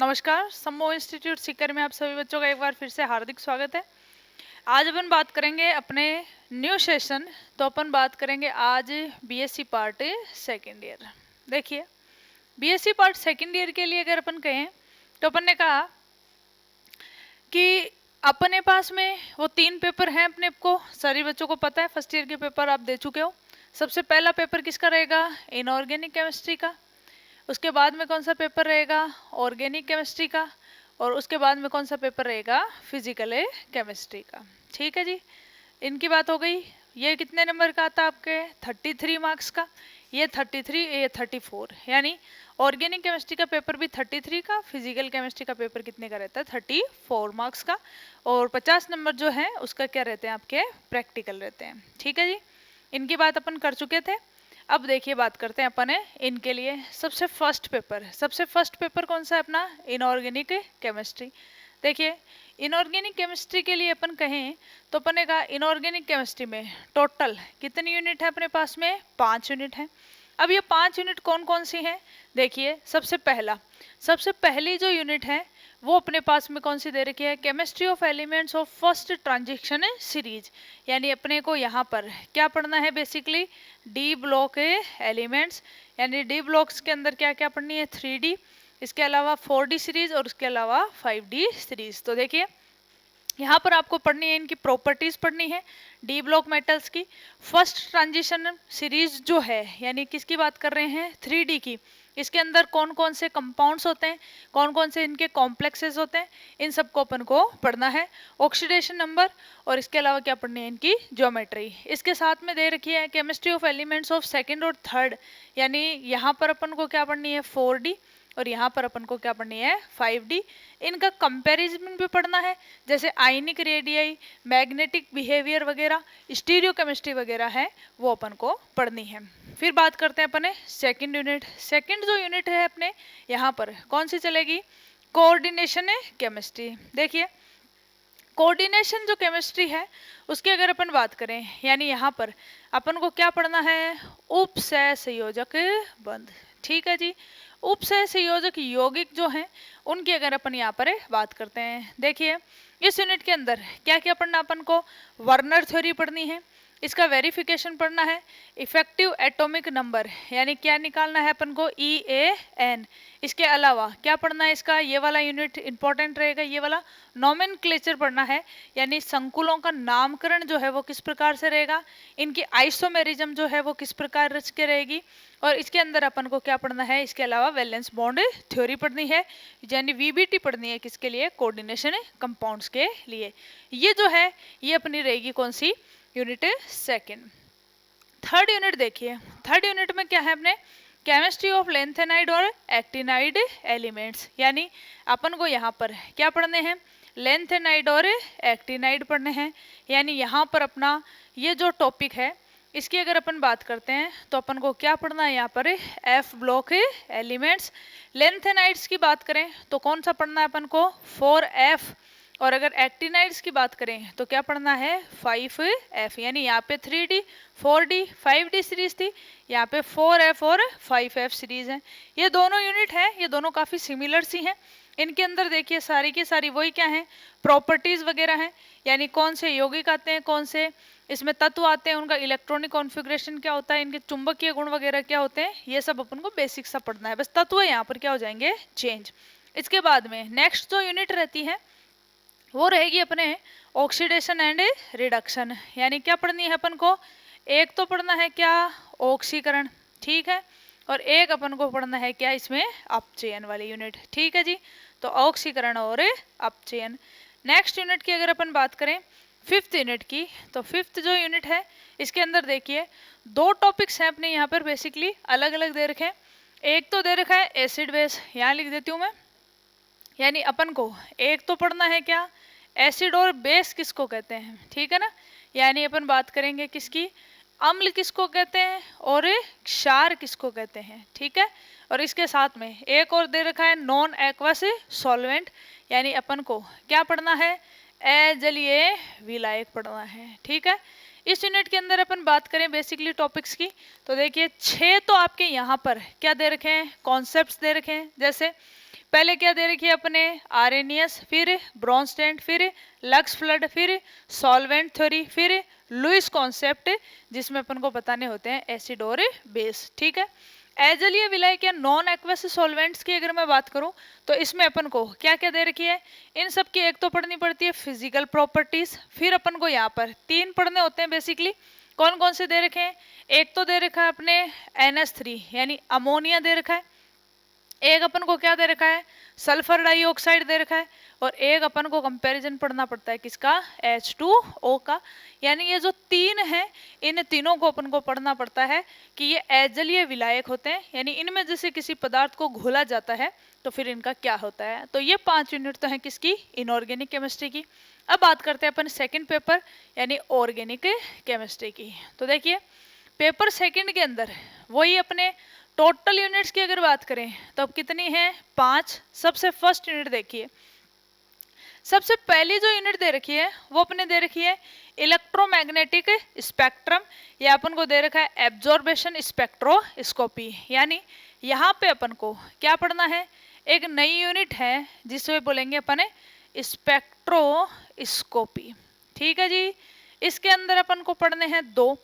नमस्कार, सम्मो इंस्टीट्यूट सीकर में आप सभी बच्चों का एक बार फिर से हार्दिक स्वागत है। आज अपन बात करेंगे अपने न्यू सेशन। तो अपन बात करेंगे आज बीएससी पार्ट सेकेंड ईयर। देखिए, बीएससी पार्ट सेकेंड ईयर के लिए अगर अपन कहें तो अपन ने कहा कि अपने पास में वो 3 पेपर हैं अपने को, सभी बच्चों को पता है। फर्स्ट ईयर के पेपर आप दे चुके हो। सबसे पहला पेपर किसका रहेगा? इनऑर्गेनिक केमिस्ट्री का। उसके बाद में कौन सा पेपर रहेगा? ऑर्गेनिक केमिस्ट्री का। और उसके बाद में कौन सा पेपर रहेगा? फिजिकल केमिस्ट्री का। ठीक है जी, इनकी बात हो गई। ये कितने नंबर का आता है आपके? 33 मार्क्स का। ये 33, ये 34, यानी ऑर्गेनिक केमिस्ट्री का पेपर भी 33 का, फिजिकल केमिस्ट्री का पेपर कितने का रहता है? 34 मार्क्स का। और 50 नंबर जो है उसका क्या रहते हैं आपके? प्रैक्टिकल रहते हैं। ठीक है जी, इनकी बात अपन कर चुके थे। अब देखिए, बात करते हैं अपन इनके लिए सबसे फर्स्ट पेपर कौन सा है अपना? Inorganic chemistry. देखिए, इनऑर्गेनिक केमिस्ट्री के लिए अपन कहें तो अपन ने कहा इनऑर्गेनिक केमिस्ट्री में टोटल कितनी यूनिट है अपने पास में? 5 यूनिट है। अब ये 5 यूनिट कौन कौन सी हैं? देखिए, सबसे पहली जो यूनिट है वो अपने पास में कौन सी दे रखी है? Chemistry of elements of first transition series. यानी अपने को यहाँ पर क्या पढ़ना है? बेसिकली डी ब्लॉक एलिमेंट्स, यानी डी ब्लॉक्स के अंदर क्या क्या पढ़नी है? 3D, इसके अलावा 4D सीरीज और उसके अलावा 5D सीरीज। तो देखिए, यहाँ पर आपको पढ़नी है, इनकी प्रॉपर्टीज पढ़नी है डी ब्लॉक मेटल्स की। फर्स्ट ट्रांजिशन सीरीज जो है, यानी किसकी बात कर रहे हैं? 3D की। इसके अंदर कौन कौन से कंपाउंड्स होते हैं, कौन कौन से इनके कॉम्प्लेक्सेस होते हैं, इन सबको अपन को पढ़ना है। ऑक्सीडेशन नंबर और इसके अलावा क्या पढ़नी है? इनकी ज्योमेट्री। इसके साथ में दे रखी है chemistry of elements of second और थर्ड, यानी यहाँ पर अपन को क्या पढ़नी है? 4D और यहाँ पर अपन को क्या पढ़नी है? 5D। इनका कंपैरिजन भी पढ़ना है, जैसे आयनिक रेडियाई, मैग्नेटिक बिहेवियर वगैरह, स्टीरियो केमिस्ट्री वगैरह है, वो अपन को पढ़नी है। फिर बात करते हैं अपने सेकंड यूनिट। सेकंड जो यूनिट है अपने यहाँ पर कौन सी चलेगी? Coordination chemistry. देखिए, कोऑर्डिनेशन जो केमिस्ट्री है उसकी अगर अपन बात करें, यानी यहाँ पर अपन को क्या पढ़ना है? उपसह संयोजक बंध। ठीक है जी, उपसह संयोजक यौगिक जो हैं उनकी अगर अपन यहाँ पर बात करते हैं, देखिए इस यूनिट के अंदर क्या क्या पढ़ना अपन को? वर्नर थ्योरी पढ़नी है, इसका वेरिफिकेशन पढ़ना है, इफेक्टिव एटॉमिक नंबर यानी क्या निकालना है अपन को? EAN। इसके अलावा क्या पढ़ना है? इसका ये वाला यूनिट इंपॉर्टेंट रहेगा, ये वाला नोमेनक्लेचर पढ़ना है, यानी संकुलों का नामकरण जो है वो किस प्रकार से रहेगा, इनकी आइसोमेरिज्म जो है वो किस प्रकार रच के रहेगी। और इसके अंदर अपन को क्या पढ़ना है? इसके अलावा वैलेंस बॉन्ड थ्योरी पढ़नी है, यानी VBT पढ़नी है। किसके लिए? कोऑर्डिनेशन कंपाउंड्स के लिए। ये जो है ये अपनी रहेगी कौन सी? Unit second. थर्ड यूनिट देखिए, थर्ड यूनिट में क्या है अपने? केमिस्ट्री ऑफ लेंथेनाइड और एक्टिनाइड एलिमेंट्स, यानी अपन को यहाँ पर क्या पढ़ने हैं? लेंथेनाइड और एक्टिनाइड पढ़ने हैं। यानी यहाँ पर अपना ये जो टॉपिक है इसकी अगर अपन बात करते हैं तो अपन को क्या पढ़ना है यहाँ पर? F block elements. लेंथेनाइड्स की बात करें तो कौन सा पढ़ना है अपन को? 4F। और अगर एक्टिनाइड्स की बात करें तो क्या पढ़ना है? 5F। यानी यहाँ पे 3D, 4D, 5D सीरीज थी, यहाँ पे 4F और 5F सीरीज है। ये दोनों यूनिट है, ये दोनों काफ़ी सिमिलर सी हैं। इनके अंदर देखिए सारी की सारी वही क्या है? प्रॉपर्टीज वगैरह हैं, यानी कौन से यौगिक आते हैं, कौन से इसमें तत्व आते हैं, उनका इलेक्ट्रॉनिक कॉन्फ़िगरेशन क्या होता है, इनके चुंबकीय गुण वगैरह क्या होते हैं, ये सब अपन को बेसिक सा पढ़ना है। बस तत्व यहाँ पर क्या हो जाएंगे? चेंज। इसके बाद में नेक्स्ट जो यूनिट रहती है वो रहेगी अपने ऑक्सीडेशन एंड रिडक्शन। यानी क्या पढ़नी है अपन को? एक तो पढ़ना है क्या? ऑक्सीकरण। ठीक है, और एक अपन को पढ़ना है क्या इसमें? अपचयन वाली यूनिट। ठीक है जी, तो ऑक्सीकरण और अपचयन। नेक्स्ट यूनिट की अगर अपन बात करें फिफ्थ यूनिट की, तो फिफ्थ जो यूनिट है इसके अंदर देखिए 2 टॉपिक्स हैं अपने यहाँ पर बेसिकली अलग अलग दे रखे हैं। एक तो दे रखा है एसिड बेस, यहाँ लिख देती हूँ मैं। यानी अपन को एक तो पढ़ना है क्या? एसिड और बेस किसको कहते हैं, ठीक है ना। यानी अपन बात करेंगे किसकी? अम्ल किसको कहते हैं और क्षार किसको कहते हैं, ठीक है। और इसके साथ में एक और दे रखा है नॉन एक्वस सॉल्वेंट, यानी अपन को क्या पढ़ना है? अजलीय विलायक पढ़ना है, ठीक है। इस यूनिट के अंदर अपन बात करें बेसिकली टॉपिक्स की, तो देखिए 6 तो आपके यहाँ पर क्या दे रखे हैं? कॉन्सेप्ट्स दे रखे हैं। जैसे पहले क्या दे रखी है अपने, आरेनियस, फिर ब्रोंस्टेंट, फिर लक्स फ्लड, फिर सॉल्वेंट थ्योरी, फिर लुईस कॉन्सेप्ट, जिसमें अपन को बताने होते हैं एसिड और बेस। ठीक है, अजलीय विलायक या नॉन एक्वस सॉल्वेंट्स की अगर मैं बात करूं तो इसमें अपन को क्या क्या दे रखी है, इन सब की एक तो पढ़नी पड़ती है फिजिकल प्रॉपर्टीज, फिर अपन को यहाँ पर 3 पढ़ने होते हैं बेसिकली। कौन कौन से दे रखे हैं, एक तो दे रखा है अपने NH3 यानी अमोनिया दे रखा है, एक अपन को क्या दे रखा है, सल्फर डाइऑक्साइड दे रखा है, और एक अपन को कंपैरिजन पढ़ना पड़ता है किसका, H2O का। यानी ये जो 3 है, इन तीनों को अपन को पढ़ना पड़ता है कि ये अजलीय विलायक होते हैं, यानी इनमें जैसे किसी पदार्थ को घोला जाता है तो फिर इनका क्या होता है। तो ये 5 यूनिट तो हैं किसकी, इनऑर्गेनिक केमिस्ट्री की। अब बात करते हैं अपन सेकेंड पेपर यानी ऑर्गेनिक केमिस्ट्री की। तो देखिए पेपर सेकेंड के अंदर वही अपने टोटल यूनिट्स की अगर बात करें तो अब कितनी है, 5। सबसे फर्स्ट यूनिट देखिए, सबसे पहली जो यूनिट दे रखी है वो अपने दे रखी है इलेक्ट्रोमैग्नेटिक स्पेक्ट्रम, या अपन को दे रखा है एब्जॉर्बेशन स्पेक्ट्रोस्कोपी। यानी यहाँ पे अपन को क्या पढ़ना है, एक नई यूनिट है जिसमें बोलेंगे अपन स्पेक्ट्रोस्कोपी। ठीक है जी, इसके अंदर अपन को पढ़ने हैं 2।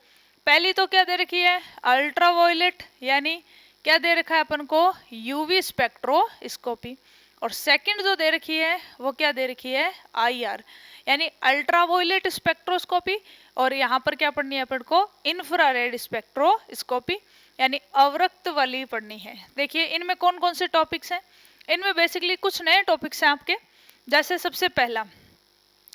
पहली तो क्या दे रखी है, अल्ट्रावायलेट, यानी क्या दे रखा है अपन को, यूवी स्पेक्ट्रोस्कोपी। और सेकंड जो दे रखी है वो क्या दे रखी है, IR यानी अल्ट्रावायलेट स्पेक्ट्रोस्कोपी। और यहाँ पर क्या पढ़नी है अपन को, इंफ्रारेड स्पेक्ट्रोस्कोपी यानी अवरक्त वाली पढ़नी है। देखिए इनमें कौन कौन से टॉपिक्स हैं, इनमें बेसिकली कुछ नए टॉपिक्स हैं आपके। जैसे सबसे पहला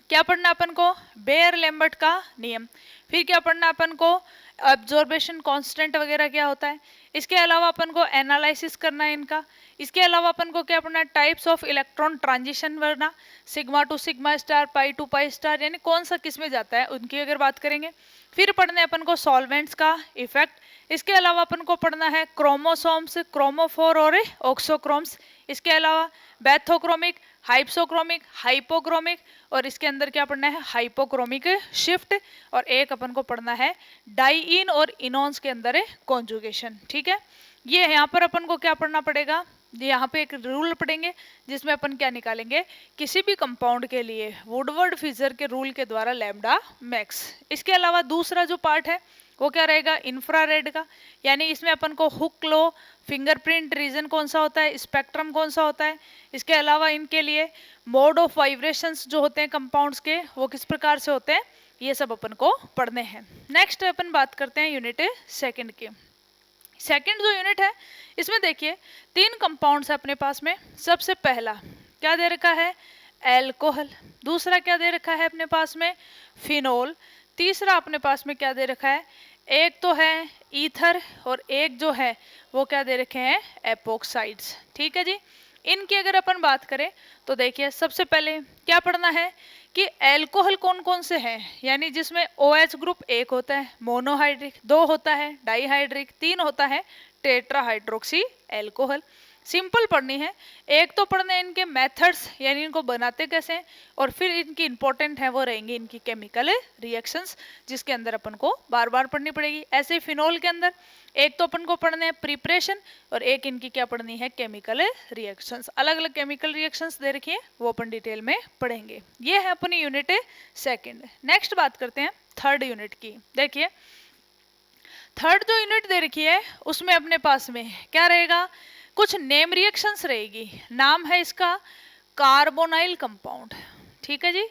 क्या पढ़ना अपन को, बेयर लैम्बर्ट का नियम, फिर क्या पढ़ना अपन को, अब्जॉर्बेशन कांस्टेंट वगैरह क्या होता है। इसके अलावा अपन को एनालिसिस करना है इनका। इसके अलावा अपन को क्या पढ़ना है, टाइप्स ऑफ इलेक्ट्रॉन ट्रांजिशन वरना sigma to sigma star, pi to pi star, यानी कौन सा किस में जाता है उनकी अगर बात करेंगे। फिर पढ़ने अपन को सॉल्वेंट्स का इफेक्ट। इसके अलावा अपन को पढ़ना है क्रोमोसोम्स, क्रोमोफोर और ऑक्सोक्रोम्स। इसके अलावा बैथोक्रोमिक, हाइप्सोक्रोमिक, हाइपोक्रोमिक, और इसके अंदर क्या पढ़ना है, हाइपोक्रोमिक शिफ्ट। और एक अपन को पढ़ना है डाइइन और इनॉन्स के अंदर है कॉन्जुगेशन। ठीक है, ये यहाँ पर अपन को क्या पढ़ना पड़ेगा, यहाँ पे एक रूल पढ़ेंगे जिसमें अपन क्या निकालेंगे, किसी भी कंपाउंड के लिए वुडवर्ड फिशर के रूल के द्वारा लैम्डा मैक्स। इसके अलावा दूसरा जो पार्ट है वो क्या रहेगा, इंफ्रारेड का, यानी इसमें अपन को हुक लो, फिंगरप्रिंट रीजन कौन सा होता है, स्पेक्ट्रम कौन सा होता है। इसके अलावा इनके लिए मोड ऑफ वाइब्रेशंस जो होते हैं कंपाउंड्स के वो किस प्रकार से होते हैं, ये सब अपन को पढ़ने हैं। नेक्स्ट अपन बात करते हैं यूनिट सेकंड की। सेकंड जो यूनिट है इसमें देखिए 3 कंपाउंड्स है अपने पास में। सबसे पहला क्या दे रखा है, एल्कोहल। दूसरा क्या दे रखा है अपने पास में, फिनोल। तीसरा अपने पास में क्या दे रखा है, एक तो है ईथर और एक जो है वो क्या दे रखे हैं, एपोक्साइड्स। ठीक है जी, इनकी अगर अपन बात करें तो देखिए सबसे पहले क्या पढ़ना है कि एल्कोहल कौन कौन से हैं, यानी जिसमें OH ग्रुप 1 होता है, मोनोहाइड्रिक 2 होता है, डाईहाइड्रिक 3 होता है, टेट्राहाइड्रोक्सी एल्कोहल। सिंपल पढ़नी है। एक तो पढ़ने इनके मेथड्स यानी इनको बनाते कैसे हैं, और फिर इनकी इंपॉर्टेंट है वो रहेंगी इनकी केमिकल रिएक्शंस, जिसके अंदर अपन को बार बार पढ़नी पड़ेगी। ऐसे ही फिनोल के अंदर एक तो अपन को पढ़ने हैं प्रिपरेशन, और एक इनकी क्या पढ़नी है, केमिकल रिएक्शंस। अलग अलग केमिकल रिएक्शंस दे रखी है वो अपन डिटेल में पढ़ेंगे। ये है अपनी यूनिट सेकंड। नेक्स्ट बात करते हैं थर्ड यूनिट की। देखिए थर्ड जो यूनिट दे रखी है उसमें अपने पास में क्या रहेगा, कुछ नेम रिएक्शंस रहेगी। नाम है इसका कार्बोनाइल कंपाउंड। ठीक है जी,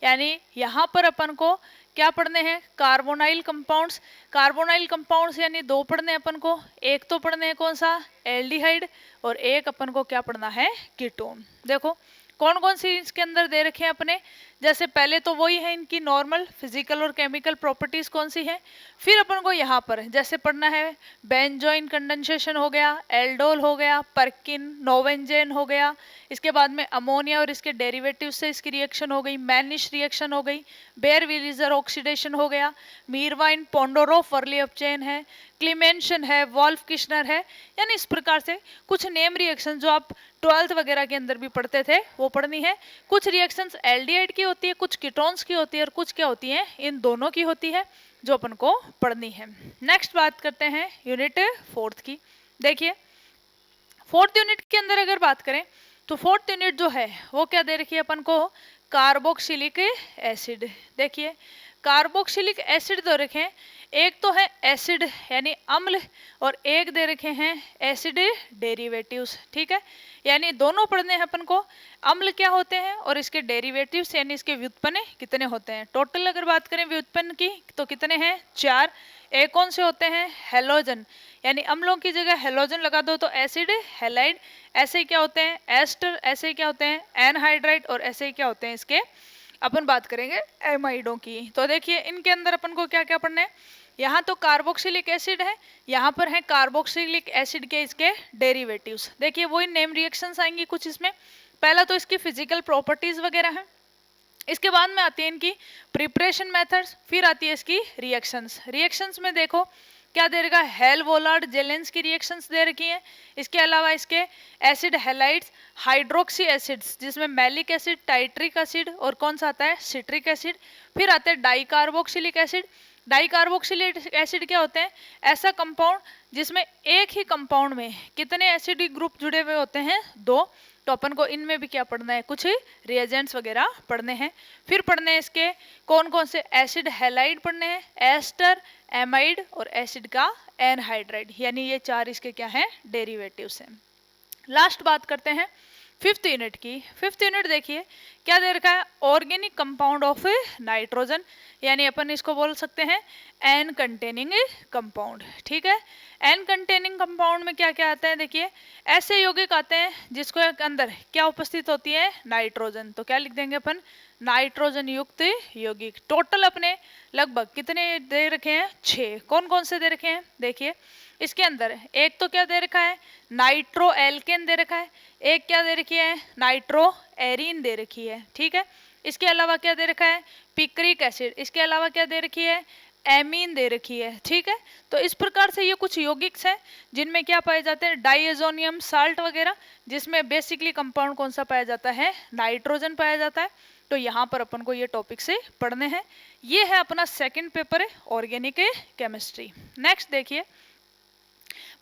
यानी यहाँ पर अपन को क्या पढ़ने हैं, कार्बोनाइल कंपाउंड्स। कार्बोनाइल कंपाउंड्स यानी 2 पढ़ने अपन को, एक तो पढ़ने हैं कौन सा, एल्डिहाइड, और एक अपन को क्या पढ़ना है, कीटोन। देखो कौन कौन सी इसके अंदर दे रखे हैं अपने, जैसे पहले तो वही है इनकी नॉर्मल फिजिकल और केमिकल प्रॉपर्टीज कौन सी है। फिर अपन को यहाँ पर जैसे पढ़ना है बेंजोइन कंडेंसेशन हो गया, एल्डोल हो गया, परकिन नोवेंजेन हो गया। इसके बाद में अमोनिया और इसके डेरिवेटिव से इसकी रिएक्शन हो गई, मैनिश रिएक्शन हो गई, बेयर विलीजर ऑक्सीडेशन हो गया, मीरवाइन पोंडोरोफ वर्ली अपचेन है, क्लीमेंशन है, वॉल्फ किश्नर है। यानी इस प्रकार से कुछ नेम रिएक्शन जो आप 12th वगैरह के अंदर भी पढ़ते थे वो पढ़नी है। कुछ रिएक्शंस एल्डिहाइड की होती है, कुछ कीटोन्स की होती है, और कुछ क्या होती है, इन दोनों की होती है, जो अपन को पढ़नी है। नेक्स्ट बात करते हैं यूनिट 4th की। देखिए 4th यूनिट के अंदर अगर बात करें तो फोर्थ यूनिट जो है वो क्या दे रखी है अपन को, कार्बोक्सिलिक एसिड। देखिए कार्बोक्सिलिक एसिड दे रखे हैं, एक तो है एसिड यानी अम्ल और एक दे रखे हैं एसिड डेरिवेटिव्स। ठीक है, यानी दोनों पढ़ने हैं अपन को, अम्ल क्या होते हैं और इसके डेरिवेटिव्स यानी इसके व्युत्पन्न कितने होते हैं। टोटल अगर बात करें व्युत्पन्न की तो कितने हैं, 4। एक कौन से होते हैं, हेलोजन, यानी अम्लों की जगह हेलोजन लगा दो तो एसिड हेलाइड, ऐसे क्या होते हैं एस्टर, ऐसे क्या होते हैं एनहाइड्राइड, और ऐसे क्या होते हैं इसके अपन बात करेंगे एमाइडों की। तो देखिए इनके अंदर अपन को क्या क्या पढ़ना है, यहाँ तो कार्बोक्सिलिक एसिड है, यहाँ पर है कार्बोक्सिलिक एसिड के इसके डेरिवेटिव्स। देखिए वही नेम रिएक्शंस आएंगी कुछ इसमें, पहला तो इसकी फिजिकल प्रॉपर्टीज वगैरह है, इसके बाद में आती है इनकी प्रिपरेशन मेथड्स, फिर आती है इसकी रिएक्शंस। रिएक्शंस में देखो क्या दे रखा है, हेल वोलार्ड जेलेंस की रिएक्शंस दे रखी हैं, इसके अलावा इसके एसिड हैलाइड्स, हाइड्रोक्सी एसिड्स जिसमें मैलिक एसिड, टाइट्रिक एसिड और कौन सा आता है सिट्रिक एसिड, फिर आते हैं डाइकार्बोक्सिलिक एसिड। डाइकार्बोक्सिलिक एसिड क्या होते हैं, ऐसा कंपाउंड जिसमें एक ही कंपाउंड में कितने एसिडिक ग्रुप जुड़े हुए होते हैं, 2। तो अपन को इनमें भी क्या पढ़ना है, कुछ रिएजेंट्स वगैरह पढ़ने हैं। फिर पढ़ने हैं इसके कौन कौन से एसिड हैलाइड पढ़ने हैं, एस्टर, एमाइड और एसिड का एनहाइड्राइड, यानी ये 4 इसके क्या हैं डेरिवेटिव्स हैं। लास्ट बात करते हैं फिफ्थ यूनिट की। फिफ्थ यूनिट देखिए क्या दे रखा है, ऑर्गेनिक कंपाउंड ऑफ नाइट्रोजन, यानी अपन इसको बोल सकते हैं एन कंटेनिंग कंपाउंड। ठीक है, एन कंटेनिंग कंपाउंड में क्या क्या आता है, देखिए ऐसे यौगिक आते हैं जिसको अंदर क्या उपस्थित होती है, नाइट्रोजन। तो क्या लिख देंगे अपन, नाइट्रोजन युक्त यौगिक। टोटल अपने लगभग कितने दे रखे हैं, 6। कौन कौन से दे रखे हैं, देखिए इसके अंदर एक तो क्या दे रखा है, नाइट्रो एल्केन दे रखा है, एक क्या दे रखी है, नाइट्रो एरीन दे रखी है। ठीक है, इसके अलावा क्या दे रखा है, पिक्रिक एसिड, इसके अलावा क्या दे रखी है, एमीन दे रखी है। ठीक है, तो इस प्रकार से ये कुछ यौगिक्स हैं जिनमें क्या पाए जाते हैं, डाइएजोनियम साल्ट वगैरह, जिसमें बेसिकली कंपाउंड कौन सा पाया जाता है, नाइट्रोजन पाया जाता है। तो यहाँ पर अपन को ये टॉपिक से पढ़ने हैं। ये है अपना सेकंड पेपर है ऑर्गेनिक केमिस्ट्री। नेक्स्ट देखिए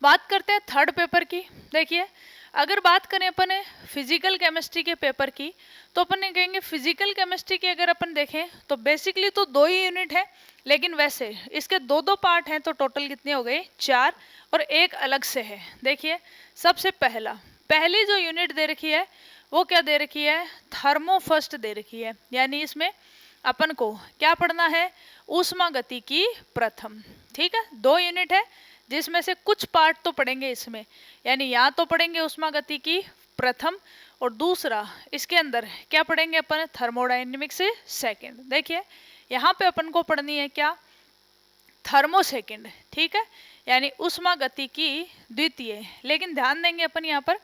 बात करते हैं थर्ड पेपर की। देखिए अगर बात करें अपन फिजिकल केमिस्ट्री के पेपर की तो अपन ने कहेंगे फिजिकल केमिस्ट्री की अगर अपन देखें तो बेसिकली तो 2 ही यूनिट है, लेकिन वैसे इसके 2-2 पार्ट हैं, तो टोटल कितने हो गए, 4, और एक अलग से है। देखिए सबसे पहली जो यूनिट दे रखी है वो क्या दे रखी है, थर्मो फर्स्ट दे रखी है, यानी इसमें अपन को क्या पढ़ना है, ऊष्मागतिकी प्रथम। ठीक है, 2 यूनिट है जिसमें से कुछ पार्ट तो पढ़ेंगे इसमें, यानी यहाँ तो पढ़ेंगे ऊष्मागतिकी प्रथम, और दूसरा इसके अंदर क्या पढ़ेंगे अपन, थर्मोडायनेमिक्स सेकंड। देखिए यहाँ पे अपन को पढ़नी है क्या, थर्मो सेकंड। ठीक है, यानी ऊष्मागतिकी द्वितीय। लेकिन ध्यान देंगे अपन यहाँ पर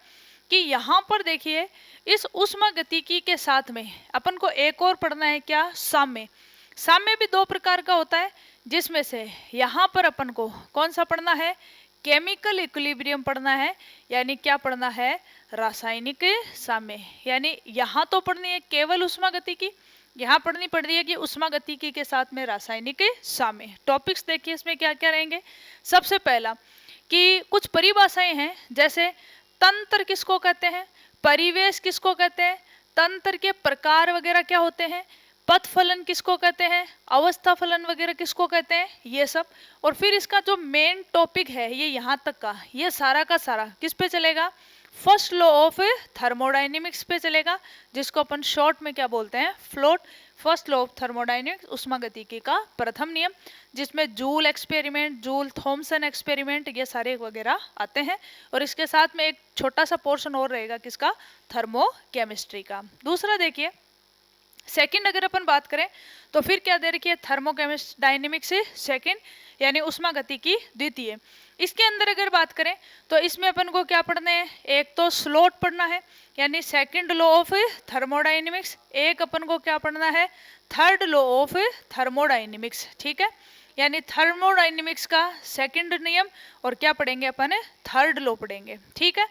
कि यहाँ पर देखिए इस ऊष्मागतिकी के साथ में अपन को एक और पढ़ना है क्या, साम्य। साम्य भी 2 प्रकार का होता है, जिसमें से यहाँ पर अपन को कौन सा पढ़ना है, केमिकल इक्विलिब्रियम पढ़ना है, यानी क्या पढ़ना है, रासायनिक साम्य। यानी यहाँ तो पढ़नी है केवल ऊष्मागतिकी, यहाँ पढ़नी पड़ रही है कि ऊष्मागतिकी के साथ में रासायनिक साम्य। टॉपिक्स देखिए इसमें क्या क्या रहेंगे। सबसे पहला कि कुछ परिभाषाएं हैं, जैसे तंत्र किसको कहते हैं, परिवेश किसको कहते हैं, तंत्र के प्रकार वगैरह क्या होते हैं, पथ फलन किसको कहते हैं, अवस्था फलन वगैरह किसको कहते हैं, ये सब। और फिर इसका जो मेन टॉपिक है ये यहाँ तक का, ये सारा का सारा किस पे चलेगा, फर्स्ट लॉ ऑफ थर्मोडायनेमिक्स पे चलेगा, जिसको अपन शॉर्ट में क्या बोलते हैं, float. First law of thermodynamics ऊष्मागतिकी का प्रथम नियम, जिसमें Joule experiment, Joule Thomson experiment, ये सारे वगैरह आते हैं। और इसके साथ में एक छोटा सा पोर्शन और रहेगा किसका, थर्मोकेमिस्ट्री का। दूसरा देखिए सेकंड अगर अपन बात करें तो फिर क्या दे रखी है, थर्मोकेमिस्ट डायनेमिक्स सेकंड, यानी ऊष्मागतिकी द्वितीय। इसके अंदर अगर बात करें तो इसमें अपन को क्या पढ़ना है, एक तो स्लोट पढ़ना है, यानी सेकंड लॉ ऑफ थर्मोडायनेमिक्स। एक अपन को क्या पढ़ना है, थर्ड लॉ ऑफ थर्मोडायनेमिक्स। ठीक है, यानी थर्मोडायनेमिक्स का सेकंड नियम, और क्या पढ़ेंगे अपन, थर्ड लॉ पढ़ेंगे। ठीक है,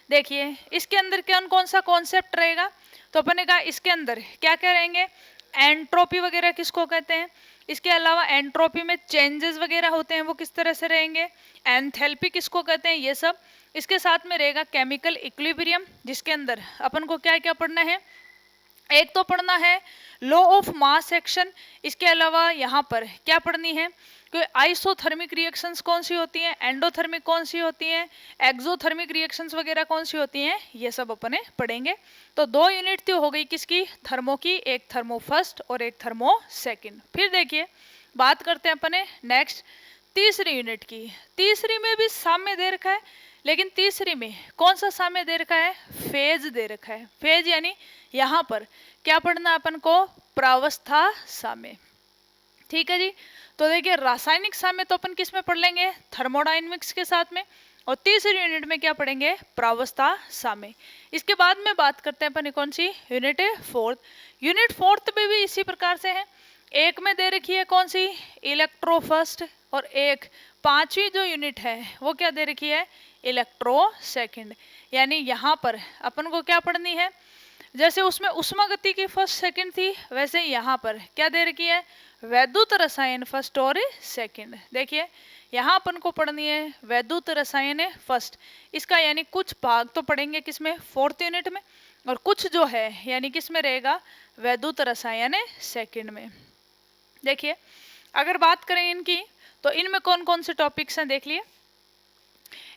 देखिए इसके अंदर कौन कौन सा कॉन्सेप्ट रहेगा, तो अपन ने कहा इसके अंदर क्या क्या रहेंगे, एंट्रोपी वगैरह किसको कहते हैं, इसके अलावा एंट्रोपी में चेंजेस वगैरह होते हैं वो किस तरह से रहेंगे, एंथैल्पी किसको कहते हैं, ये सब। इसके साथ में रहेगा केमिकल इक्विलिब्रियम, जिसके अंदर अपन को क्या क्या पढ़ना है, एक तो पढ़ना है लॉ ऑफ मास एक्शन, इसके अलावा यहाँ पर क्या पढ़नी है कि आइसोथर्मिक रिएक्शंस कौन सी होती हैं, एंडोथर्मिक कौन सी होती हैं, एक्सोथर्मिक रिएक्शंस वगैरह कौन सी होती हैं, ये सब अपने पढ़ेंगे। तो 2 यूनिट तो हो गई किसकी, थर्मो की, एक थर्मो फर्स्ट और एक थर्मो सेकंड। फिर देखिए बात करते हैं अपने नेक्स्ट तीसरी यूनिट की। तीसरी में भी साम्य दे रखा है, लेकिन तीसरी में कौन सा साम्य दे रखा है, फेज दे रखा है। फेज यानी यहाँ पर क्या पढ़ना अपन को, प्रावस्था साम्य। ठीक है जी। तो देखिए रासायनिक साम्य तो अपन किस में पढ़ लेंगे, थर्मोडायनेमिक्स के साथ में, और तीसरी यूनिट में क्या पढ़ेंगे, प्रावस्था साम्य। इसके बाद में बात करते हैं अपन कौन सी, यूनिट फोर्थ। यूनिट फोर्थ में भी इसी प्रकार से है, एक में दे रखी है कौन सी, इलेक्ट्रो फर्स्ट, और एक पांचवी जो यूनिट है वो क्या दे रखी है, इलेक्ट्रो सेकंड। यानी यहाँ पर अपन को क्या पढ़नी है, जैसे उसमें उष्मा गति की फर्स्ट सेकंड थी, वैसे यहाँ पर क्या दे रखी है, वैद्युत रसायन फर्स्ट और सेकंड। देखिए यहाँ अपन को पढ़नी है वैद्युत रसायन फर्स्ट, इसका यानी कुछ भाग तो पढ़ेंगे किसमें, फोर्थ यूनिट में, और कुछ जो है यानी किसमें रहेगा, वैद्युत रसायन सेकंड में। देखिए अगर बात करें इनकी, तो इनमें कौन कौन से टॉपिक्स हैं देख लिए।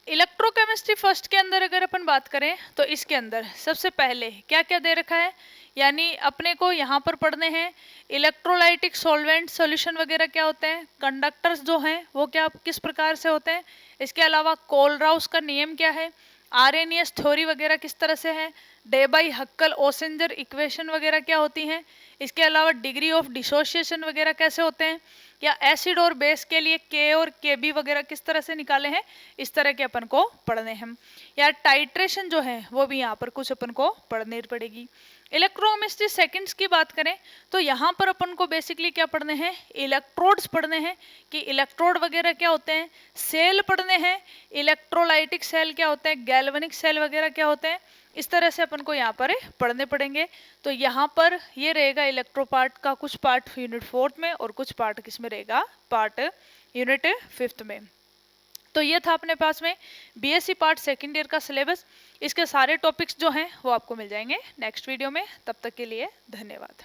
इलेक्ट्रोकेमिस्ट्री फर्स्ट के अंदर अगर अपन बात करें तो इसके अंदर सबसे पहले क्या क्या दे रखा है, यानी अपने को यहाँ पर पढ़ने हैं इलेक्ट्रोलाइटिक सॉल्वेंट सॉल्यूशन वगैरह क्या होते हैं, कंडक्टर्स जो हैं वो क्या किस प्रकार से होते हैं, इसके अलावा कोलराउस का नियम क्या है, आरएनएस थ्योरी वगैरह किस तरह से है, डेबाई हक्कल ओसेंजर इक्वेशन वगैरह क्या होती हैं, इसके अलावा डिग्री ऑफ डिसोसिएशन वगैरह कैसे होते हैं, या एसिड और बेस के लिए के और के बी वगैरह किस तरह से निकाले हैं, इस तरह के अपन को पढ़ने हैं। या टाइट्रेशन जो है वो भी यहाँ पर कुछ अपन को पढ़नी पड़ेगी। इलेक्ट्रोकेमिस्ट्री सेकंड्स की बात करें तो यहाँ पर अपन को बेसिकली क्या पढ़ने हैं, इलेक्ट्रोड्स पढ़ने हैं कि इलेक्ट्रोड वगैरह क्या होते हैं, सेल पढ़ने हैं, इलेक्ट्रोलाइटिक सेल क्या होते हैं, गैल्वेनिक सेल वगैरह क्या होते हैं, इस तरह से अपन को यहाँ पर पढ़ने पड़ेंगे। तो यहाँ पर ये रहेगा इलेक्ट्रो पार्ट का कुछ पार्ट यूनिट फोर्थ में और कुछ पार्ट किसमें रहेगा, पार्ट यूनिट फिफ्थ में। तो ये था अपने पास में बीएससी पार्ट सेकेंड ईयर का सिलेबस। इसके सारे टॉपिक्स जो हैं वो आपको मिल जाएंगे नेक्स्ट वीडियो में। तब तक के लिए धन्यवाद।